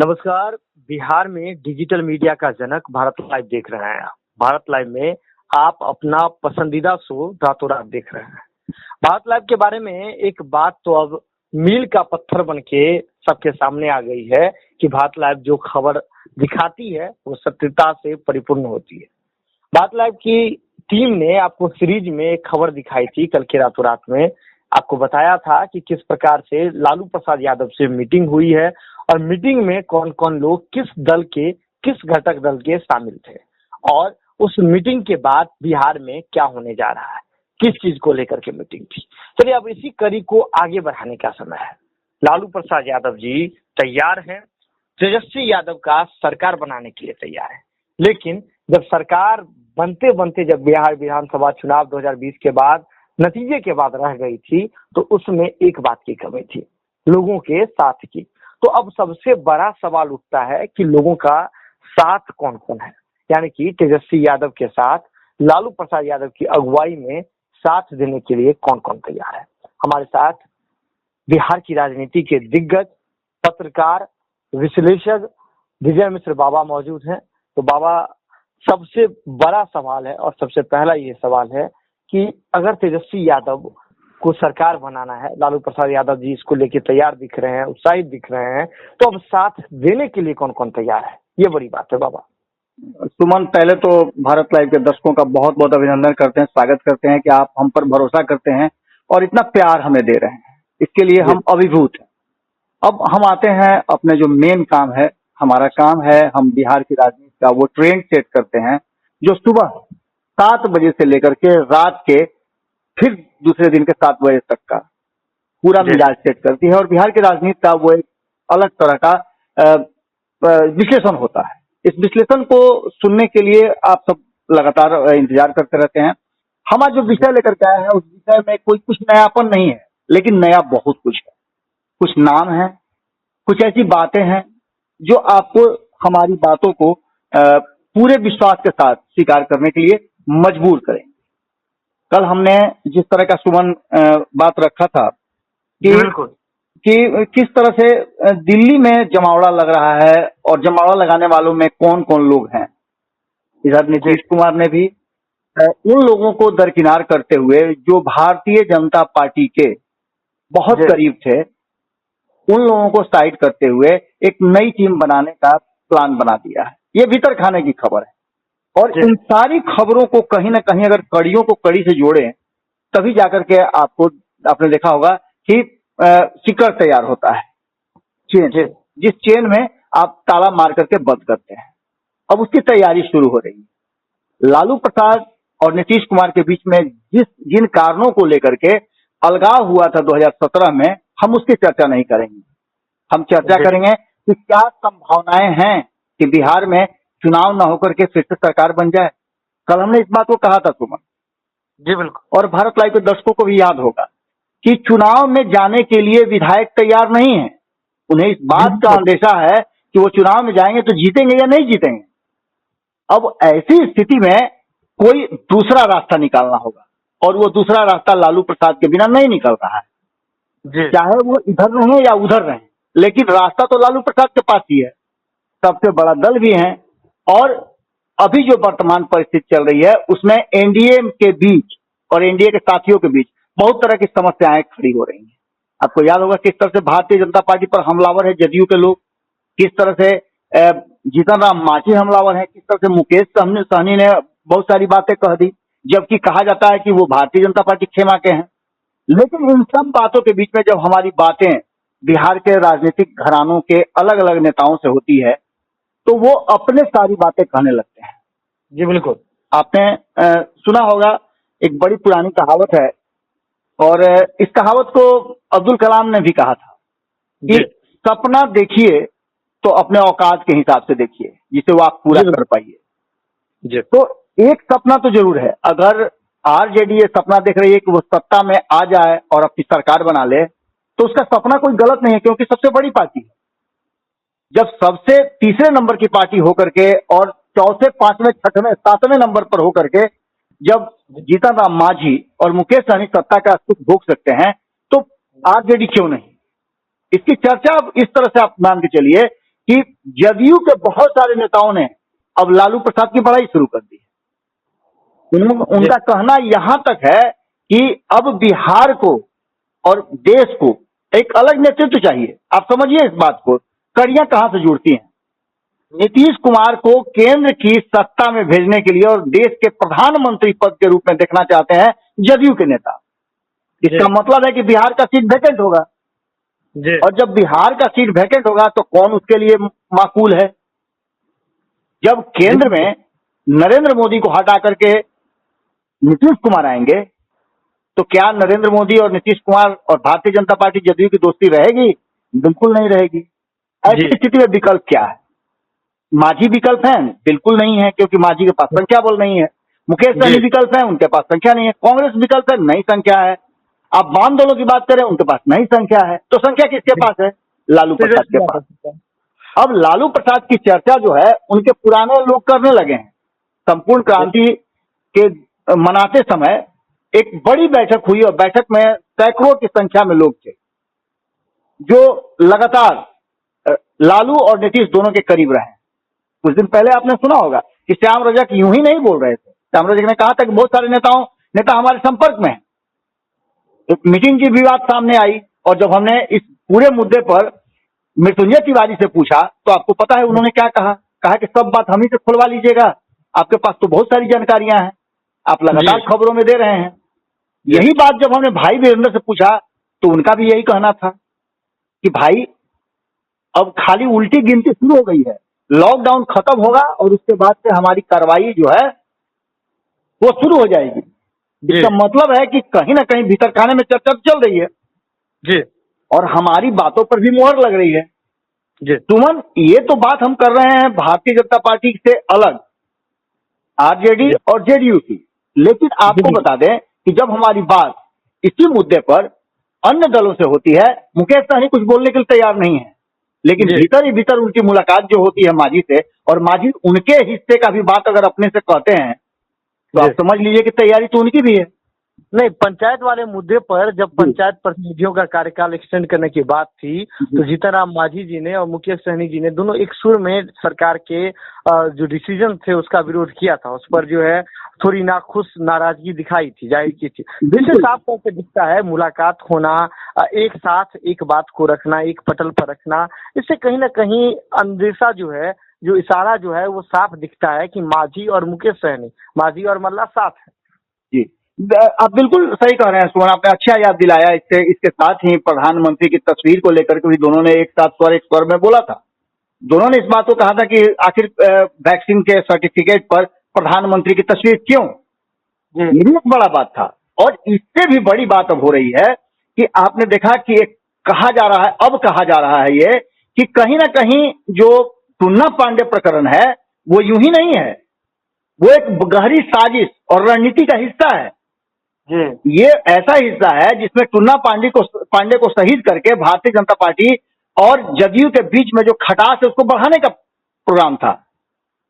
नमस्कार। बिहार में digital media का जनक भारत लाइव देख रहे हैं। भारत लाइव में आप अपना पसंदीदा शो रातों रात देख रहे हैं। भारत लाइव के बारे में एक बात तो अब मील का पत्थर बन के सबके सामने आ गई है कि भारत लाइव जो खबर दिखाती है वो सत्यता से परिपूर्ण होती है। भारत लाइव की टीम ने आपको सीरीज में एक खबर दिखाई थी कल के रातों रात में। आपको बताया था कि किस प्रकार से लालू प्रसाद यादव से मीटिंग हुई है और मीटिंग में कौन कौन लोग किस घटक दल के शामिल थे और उस मीटिंग के बाद बिहार में क्या होने जा रहा है, किस चीज को लेकर के मीटिंग थी। चलिए अब इसी कड़ी को आगे बढ़ाने का समय है। लालू प्रसाद यादव जी तैयार हैं, तेजस्वी यादव का सरकार बनाने के लिए तैयार है। लेकिन जब सरकार बनते बनते जब बिहार विधानसभा चुनाव 2020 के बाद नतीजे के बाद रह गई थी तो उसमें एक बात की कमी थी, लोगों के साथ की। तो अब सबसे बड़ा सवाल उठता है कि लोगों का साथ कौन कौन है, यानी कि तेजस्वी यादव के साथ लालू प्रसाद यादव की अगुवाई में साथ देने के लिए कौन कौन तैयार है। हमारे साथ बिहार की राजनीति के दिग्गज पत्रकार विश्लेषक विजय मिश्र बाबा मौजूद हैं। तो बाबा, सबसे बड़ा सवाल है और सबसे पहला ये सवाल है कि अगर तेजस्वी यादव को सरकार बनाना है, लालू प्रसाद यादव जी इसको लेके तैयार दिख रहे हैं, उत्साहित दिख रहे हैं, तो अब साथ देने के लिए कौन कौन तैयार है, ये बड़ी बात है बाबा। सुमन, पहले तो भारत लाइव के दर्शकों का बहुत बहुत अभिनंदन करते हैं, स्वागत करते हैं कि आप हम पर भरोसा करते हैं और इतना प्यार हमें दे रहे हैं, इसके लिए हम अभिभूत हैं। अब हम आते हैं अपने जो मेन काम है, हमारा काम है हम बिहार की राजनीति का वो ट्रेंड सेट करते हैं जो सुबह 7 बजे से लेकर के रात के फिर दूसरे दिन के 7 बजे तक का पूरा मिजाज सेट करती है। और बिहार की राजनीति का वो एक अलग तरह का विश्लेषण होता है। इस विश्लेषण को सुनने के लिए आप सब लगातार इंतजार करते रहते हैं। हम आज जो विषय लेकर के आए हैं उस विषय में कोई कुछ नयापन नहीं है, लेकिन नया बहुत कुछ है। कुछ नाम है, कुछ ऐसी बातें हैं जो आपको हमारी बातों को पूरे विश्वास के साथ स्वीकार करने के लिए मजबूर करेंगे। कल हमने जिस तरह का सुमन बात रखा था कि किस तरह से दिल्ली में जमावड़ा लग रहा है और जमावड़ा लगाने वालों में कौन कौन लोग हैं, इधर नीतीश कुमार ने भी उन लोगों को दरकिनार करते हुए जो भारतीय जनता पार्टी के बहुत करीब थे, उन लोगों को साइड करते हुए एक नई टीम बनाने का प्लान बना दिया है। ये भीतर खाने की खबर है और इन सारी खबरों को कहीं ना कहीं अगर कड़ियों को कड़ी से जोड़े तभी जाकर के आपने देखा होगा कि सिक्कर तैयार होता है, चेन, जिस चेन में आप ताला मार करके बंद करते हैं। अब उसकी तैयारी शुरू हो रही है। लालू प्रसाद और नीतीश कुमार के बीच में जिन कारणों को लेकर के अलगाव हुआ था 2017 में, हम उसकी चर्चा नहीं करेंगे। हम चर्चा करेंगे कि क्या संभावनाएं हैं कि बिहार में चुनाव न होकर के फिर से सरकार बन जाए। कल हमने इस बात को कहा था सुमन जी, बिल्कुल। और भारत लाइव के दर्शकों को भी याद होगा कि चुनाव में जाने के लिए विधायक तैयार नहीं है। उन्हें इस बात का अंदेशा है कि वो चुनाव में जाएंगे तो जीतेंगे या नहीं जीतेंगे। अब ऐसी स्थिति में कोई दूसरा रास्ता निकालना होगा और वो दूसरा रास्ता लालू प्रसाद के बिना नहीं निकल रहा है। चाहे वो इधर रहें या उधर रहें, लेकिन रास्ता तो लालू प्रसाद के पास ही है। सबसे बड़ा दल भी है और अभी जो वर्तमान परिस्थिति चल रही है उसमें एनडीए के बीच और एनडीए के साथियों के बीच बहुत तरह की समस्याएं खड़ी हो रही हैं। आपको याद होगा किस तरह से भारतीय जनता पार्टी पर हमलावर है जदयू के लोग, किस तरह से जीतन राम मांझी हमलावर है, किस तरह से मुकेश सहनी ने बहुत सारी बातें कह दी, जबकि कहा जाता है कि वो भारतीय जनता पार्टी खेमा के हैं। लेकिन इन सब बातों के बीच में जब हमारी बातें बिहार के राजनीतिक घरानों के अलग अलग नेताओं से होती है तो वो अपने सारी बातें कहने लगते हैं। जी बिल्कुल। आपने सुना होगा, एक बड़ी पुरानी कहावत है और इस कहावत को अब्दुल कलाम ने भी कहा था कि सपना देखिए तो अपने औकात के हिसाब से देखिए जिसे वो आप पूरा कर पाइए। तो एक सपना तो जरूर है, अगर आरजेडी ये सपना देख रही है कि वो सत्ता में आ जाए और अपनी सरकार बना ले तो उसका सपना कोई गलत नहीं है, क्योंकि सबसे बड़ी पार्टी है। जब सबसे तीसरे नंबर की पार्टी होकर के और चौथे, पांचवें, छठवें, सातवें नंबर पर होकर के जब जीतन राम मांझी और मुकेश सहनी सत्ता का सुख भोग सकते हैं तो आरजेडी क्यों नहीं। इसकी चर्चा अब इस तरह से आप मान के चलिए कि जदयू के बहुत सारे नेताओं ने अब लालू प्रसाद की बड़ाई शुरू कर दी है। उनका कहना यहां तक है कि अब बिहार को और देश को एक अलग नेतृत्व चाहिए। आप समझिए इस बात को, कड़ियां कहां से जुड़ती हैं। नीतीश कुमार को केंद्र की सत्ता में भेजने के लिए और देश के प्रधानमंत्री पद के रूप में देखना चाहते हैं जदयू के नेता। इसका मतलब है कि बिहार का सीट वैकेंट होगा, और जब बिहार का सीट वैकेंट होगा तो कौन उसके लिए माकूल है। जब केंद्र में नरेंद्र मोदी को हटा करके नीतीश कुमार आएंगे तो क्या नरेंद्र मोदी और नीतीश कुमार और भारतीय जनता पार्टी जदयू की दोस्ती रहेगी? बिल्कुल नहीं रहेगी। ऐसी स्थिति में विकल्प क्या है? मांझी विकल्प है? बिल्कुल नहीं है, क्योंकि मांझी के पास संख्या बल नहीं है। मुकेश सहनी विकल्प है, उनके पास संख्या नहीं है। कांग्रेस विकल्प है, नई संख्या है। आप वाम दलों की बात करें, उनके पास नई संख्या है। तो संख्या किसके पास है? लालू प्रसाद के पास। अब लालू प्रसाद की चर्चा जो है उनके पुराने लोग करने लगे हैं। संपूर्ण क्रांति के मनाते समय एक बड़ी बैठक हुई और बैठक में सैकड़ों की संख्या में लोग थे जो लगातार लालू और नीतीश दोनों के करीब रहे। कुछ दिन पहले आपने सुना होगा कि श्याम रजक यूं ही नहीं बोल रहे थे। श्याम रजक ने कहा था कि बहुत सारे नेता हमारे संपर्क में हैं। एक मीटिंग की भी बात सामने आई, और जब हमने इस पूरे मुद्दे पर मृत्युंजय तिवारी से पूछा तो आपको पता है उन्होंने क्या कहा कि सब बात हम ही से खुलवा लीजिएगा, आपके पास तो बहुत सारी जानकारियां हैं, आप लगातार खबरों में दे रहे हैं। यही बात जब हमने भाई वीरेंद्र से पूछा तो उनका भी यही कहना था कि भाई अब खाली उल्टी गिनती शुरू हो गई है, लॉकडाउन खत्म होगा और उसके बाद से हमारी कार्रवाई जो है वो शुरू हो जाएगी। इसका मतलब है कि कहीं ना कहीं भीतर खाने में चर्चा चल रही है जी, और हमारी बातों पर भी मोहर लग रही है जी। सुमन, ये तो बात हम कर रहे हैं भारतीय जनता पार्टी से अलग, आरजेडी और जेडीयू की, लेकिन आपको बता दें कि जब हमारी बात इसी मुद्दे पर अन्य दलों से होती है, मुकेश सहनी कुछ बोलने के लिए तैयार नहीं है, लेकिन भीतर ही भीतर उनकी मुलाकात जो होती है मांझी से, और मांझी उनके हिस्से का भी बात अगर अपने से कहते हैं तो आप समझ लीजिए कि तैयारी तो उनकी भी है। नहीं, पंचायत वाले मुद्दे पर जब पंचायत प्रतिनिधियों का कार्यकाल एक्सटेंड करने की बात थी तो जीतन राम मांझी जी ने और मुकेश सहनी जी ने दोनों एक सुर में सरकार के जो डिसीजन थे उसका विरोध किया था। उस पर जो है थोड़ी नाराजगी दिखाई थी, जाहिर की थी। जिससे साफ तौर पे दिखता है मुलाकात होना, एक साथ एक बात को रखना, एक पटल पर रखना, इससे कहीं ना कहीं अंदेशा जो है, जो इशारा जो है वो साफ दिखता है कि मांझी और मुकेश सहनी, मांझी और मल्ला साथ है जी। आप बिल्कुल सही कह रहे हैं सुमन, आपने अच्छा याद दिलाया। इसके साथ ही प्रधानमंत्री की तस्वीर को लेकर के भी दोनों ने एक स्वर में बोला था। दोनों ने इस बात को कहा था कि आखिर वैक्सीन के सर्टिफिकेट पर प्रधानमंत्री की तस्वीर क्यों, ये भी एक बड़ा बात था। और इससे भी बड़ी बात अब हो रही है कि आपने देखा कि अब कहा जा रहा है ये कि कहीं ना कहीं जो टुन्ना पांडे प्रकरण है वो यूं ही नहीं है, वो एक गहरी साजिश और रणनीति का हिस्सा है। ये ऐसा हिस्सा है जिसमें टुन्ना पांडे को शहीद करके भारतीय जनता पार्टी और जदयू के बीच में जो खटास है उसको बढ़ाने का प्रोग्राम था।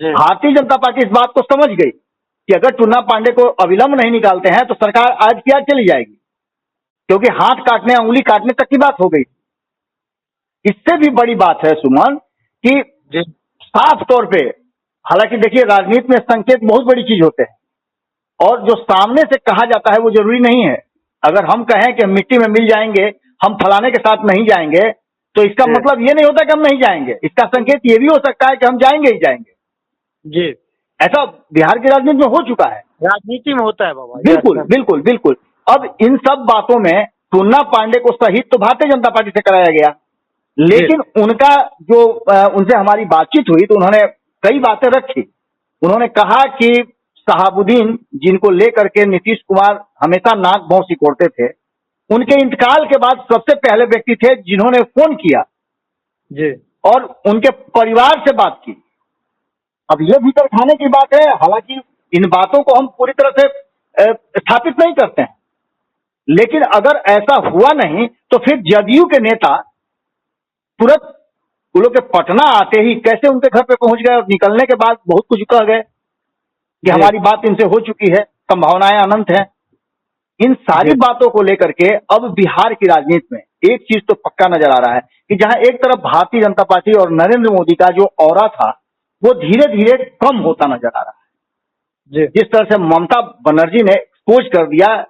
भारतीय जनता पार्टी इस बात को समझ गई कि अगर टुन्ना पांडे को अविलंब नहीं निकालते हैं तो सरकार आज की आज चली जाएगी, क्योंकि हाथ काटने, उंगली काटने तक की बात हो गई। इससे भी बड़ी बात है सुमन कि साफ तौर पे, हालांकि देखिए राजनीति में संकेत बहुत बड़ी चीज होते हैं, और जो सामने से कहा जाता है वो जरूरी नहीं है। अगर हम कहें कि हम मिट्टी में मिल जाएंगे, हम फलाने के साथ नहीं जाएंगे, तो इसका मतलब ये नहीं होता कि हम नहीं जाएंगे। इसका संकेत ये भी हो सकता है कि हम जाएंगे ही जाएंगे जी। ऐसा बिहार की राजनीति में हो चुका है, राजनीति में होता है बाबा। बिल्कुल बिल्कुल बिल्कुल। अब इन सब बातों में टुन्ना पांडे को शहीद तो भारतीय जनता पार्टी से कराया गया, लेकिन उनका जो उनसे हमारी बातचीत हुई तो उन्होंने कई बातें रखी। उन्होंने कहा कि शहाबुद्दीन, जिनको लेकर के नीतीश कुमार हमेशा नाक भौं सिकोड़ते थे, उनके इंतकाल के बाद सबसे पहले व्यक्ति थे जिन्होंने फोन किया जी और उनके परिवार से बात की। अब ये भीतर खाने की बात है, हालांकि इन बातों को हम पूरी तरह से स्थापित नहीं करते हैं, लेकिन अगर ऐसा हुआ नहीं तो फिर जदयू के नेता तुरंत वो लोग के पटना आते ही कैसे उनके घर पे पहुंच गए और निकलने के बाद बहुत कुछ कह गए कि हमारी बात इनसे हो चुकी है, संभावनाएं अनंत हैं। इन सारी बातों को लेकर के अब बिहार की राजनीति में एक चीज तो पक्का नजर आ रहा है कि जहां एक तरफ भारतीय जनता पार्टी और नरेंद्र मोदी का जो ऑरा था वो धीरे धीरे कम होता नजर आ रहा है। जी जिस तरह से ममता बनर्जी ने एक्सपोज कर दिया,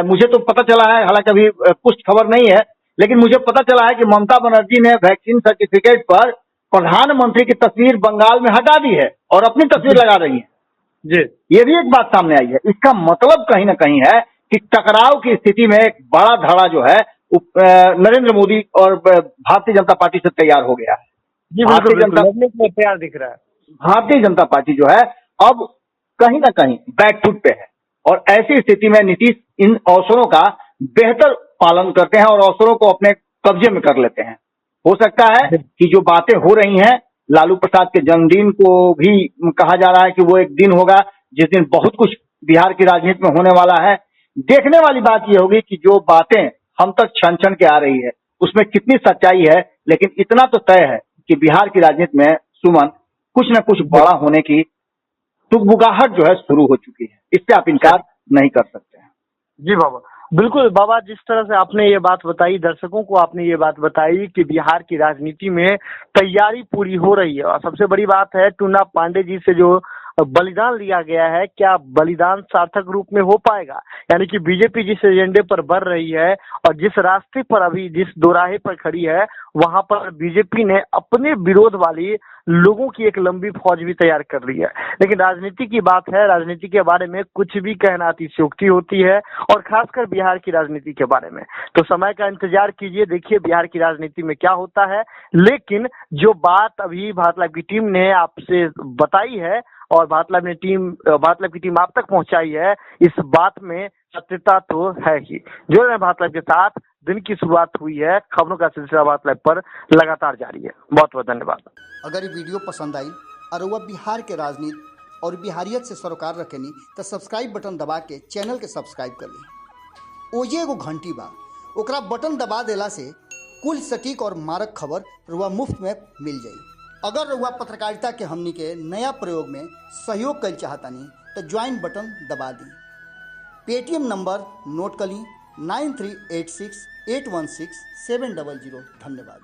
मुझे तो पता चला है, हालांकि अभी पुष्ट खबर नहीं है, लेकिन मुझे पता चला है कि ममता बनर्जी ने वैक्सीन सर्टिफिकेट पर प्रधानमंत्री की तस्वीर बंगाल में हटा दी है और अपनी तस्वीर लगा रही है। जी ये भी एक बात सामने आई है। इसका मतलब कहीं ना कहीं है कि टकराव की स्थिति में एक बड़ा धड़ा जो है नरेंद्र मोदी और भारतीय जनता पार्टी से तैयार हो गया है। जी भारतीय जनता तैयार दिख रहा है। भारतीय जनता पार्टी जो है अब कहीं ना कहीं बैकफुट पे है और ऐसी स्थिति में नीतीश इन अवसरों का बेहतर पालन करते हैं और अवसरों को अपने कब्जे में कर लेते हैं। हो सकता है कि जो बातें हो रही हैं, लालू प्रसाद के जन्मदिन को भी कहा जा रहा है कि वो एक दिन होगा जिस दिन बहुत कुछ बिहार की राजनीति में होने वाला है। देखने वाली बात यह होगी कि जो बातें हम तक छन छन के आ रही है उसमें कितनी सच्चाई है, लेकिन इतना तो तय है कि बिहार की राजनीति में सुमन कुछ न कुछ बड़ा होने की टुकबुकाहट जो है शुरू हो चुकी है। इससे आप इनकार नहीं कर सकते हैं। जी बाबा, बिल्कुल बाबा, जिस तरह से आपने ये बात बताई, दर्शकों को आपने ये बात बताई कि बिहार की राजनीति में तैयारी पूरी हो रही है। और सबसे बड़ी बात है, टूना पांडे जी से जो बलिदान लिया गया है, क्या बलिदान सार्थक रूप में हो पाएगा? यानी कि बीजेपी जिस एजेंडे पर बढ़ रही है और जिस रास्ते पर अभी जिस दोराहे पर खड़ी है, वहां पर बीजेपी ने अपने विरोध वाली लोगों की एक लंबी फौज भी तैयार कर ली है। लेकिन राजनीति की बात है, राजनीति के बारे में कुछ भी कहना अतिशयोक्ति होती है, और खासकर बिहार की राजनीति के बारे में। तो समय का इंतजार कीजिए, देखिए बिहार की राजनीति में क्या होता है। लेकिन जो बात अभी भारत लाइव की टीम ने आपसे बताई है और भारत लाइव की टीम आप तक पहुंचाई है, इस बात में सत्यता तो है ही। जो है भारत लाइव के साथ दिन की शुरुआत हुई है, खबरों का सिलसिला भारत लाइव पर लगातार जारी है। बहुत बहुत धन्यवाद। अगर ये वीडियो पसंद आई और वह बिहार के राजनीति और बिहारियत से सरोकार रखेनी तो सब्सक्राइब बटन दबा के चैनल के सब्सक्राइब कर ली। ओजे एगो घंटी बा, ओकरा बटन दबा देला से कुल सटीक और मारक खबर रुआ मुफ्त में मिल जाई। अगर रुआ पत्रकारिता के हमनी के नया प्रयोग में सहयोग कर चाहतानी तो ज्वाइन बटन दबा दी। पेटीएम नंबर नोट कर ली 9386816700। धन्यवाद।